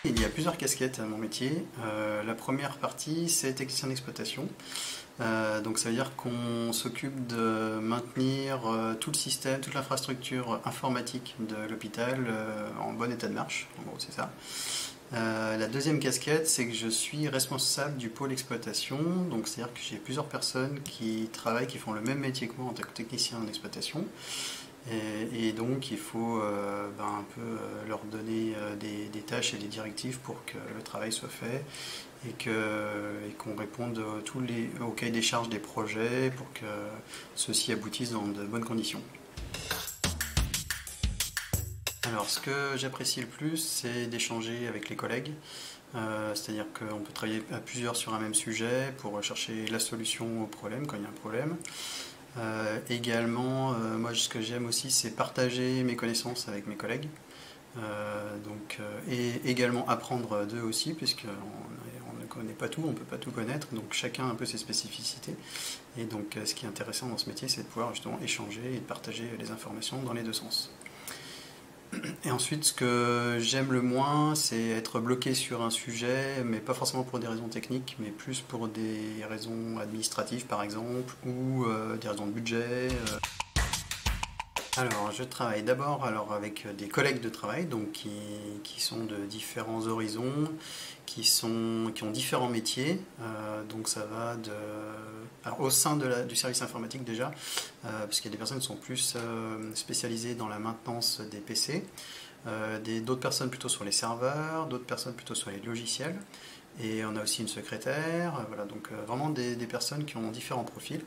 Il y a plusieurs casquettes à mon métier. La première partie, c'est technicien d'exploitation. Donc ça veut dire qu'on s'occupe de maintenir tout le système, toute l'infrastructure informatique de l'hôpital en bon état de marche. En gros, c'est ça. La deuxième casquette, c'est que je suis responsable du pôle exploitation. Donc c'est-à-dire que j'ai plusieurs personnes qui travaillent, qui font le même métier que moi en tant que technicien d'exploitation. Et donc il faut un peu leur donner des tâches et des directives pour que le travail soit fait et qu'on réponde au cahier des charges des projets pour que ceux-ci aboutissent dans de bonnes conditions. Alors ce que j'apprécie le plus, c'est d'échanger avec les collègues. C'est-à-dire qu'on peut travailler à plusieurs sur un même sujet pour chercher la solution au problème quand il y a un problème. Également, moi ce que j'aime aussi, c'est partager mes connaissances avec mes collègues. Et également apprendre d'eux aussi, puisqu'on ne connaît pas tout, on ne peut pas tout connaître, donc chacun a un peu ses spécificités. Et donc ce qui est intéressant dans ce métier, c'est de pouvoir justement échanger et de partager les informations dans les deux sens. Et ensuite, ce que j'aime le moins, c'est être bloqué sur un sujet, mais pas forcément pour des raisons techniques, mais plus pour des raisons administratives par exemple, ou des raisons de budget. Alors, je travaille d'abord avec des collègues de travail, donc qui sont de différents horizons, qui ont différents métiers. Donc ça va alors, au sein du service informatique déjà, parce qu'il y a des personnes qui sont plus spécialisées dans la maintenance des PC, d'autres personnes plutôt sur les serveurs, d'autres personnes plutôt sur les logiciels. Et on a aussi une secrétaire, voilà, donc vraiment des personnes qui ont différents profils.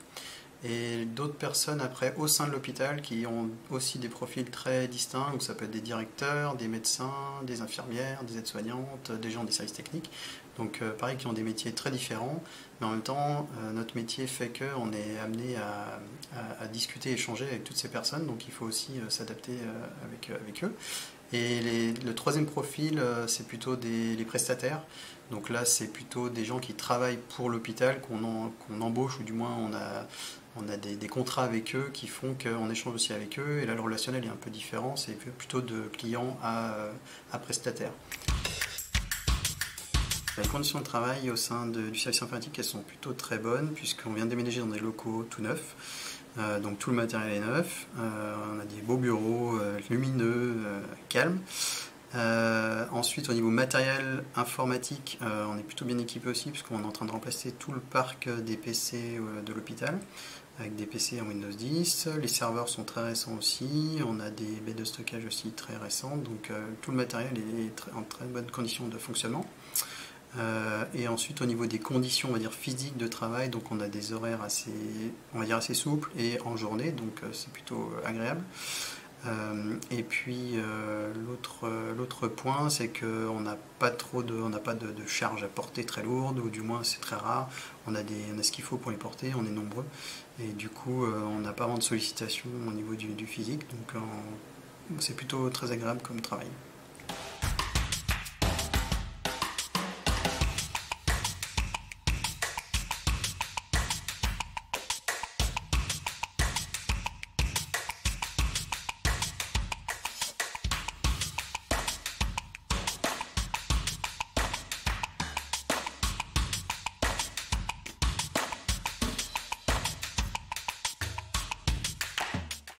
Et d'autres personnes après au sein de l'hôpital qui ont aussi des profils très distincts, donc ça peut être des directeurs, des médecins, des infirmières, des aides-soignantes, des gens des services techniques, donc pareil qui ont des métiers très différents, mais en même temps notre métier fait qu'on est amené à discuter, échanger avec toutes ces personnes, donc il faut aussi s'adapter avec eux. Et le troisième profil, c'est plutôt les prestataires. Donc là, c'est plutôt des gens qui travaillent pour l'hôpital, qu'on embauche, ou du moins on a des contrats avec eux qui font qu'on échange aussi avec eux. Et là, le relationnel est un peu différent, c'est plutôt de client à prestataire. Les conditions de travail au sein du service informatique, elles sont plutôt très bonnes, puisqu'on vient de déménager dans des locaux tout neufs. Donc tout le matériel est neuf, on a des beaux bureaux lumineux, calmes. Ensuite au niveau matériel informatique, on est plutôt bien équipé aussi puisqu'on est en train de remplacer tout le parc des PC de l'hôpital avec des PC en Windows 10. Les serveurs sont très récents aussi, on a des baies de stockage aussi très récentes, donc tout le matériel est en très bonne condition de fonctionnement. Et ensuite au niveau des conditions, on va dire physiques de travail, donc on a des horaires assez souples et en journée, donc c'est plutôt agréable. Et puis l'autre point, c'est qu'on n'a pas de charge à porter très lourde, ou du moins c'est très rare. On a ce qu'il faut pour les porter, on est nombreux, et du coup on n'a pas vraiment de sollicitations au niveau du physique, donc c'est plutôt très agréable comme travail.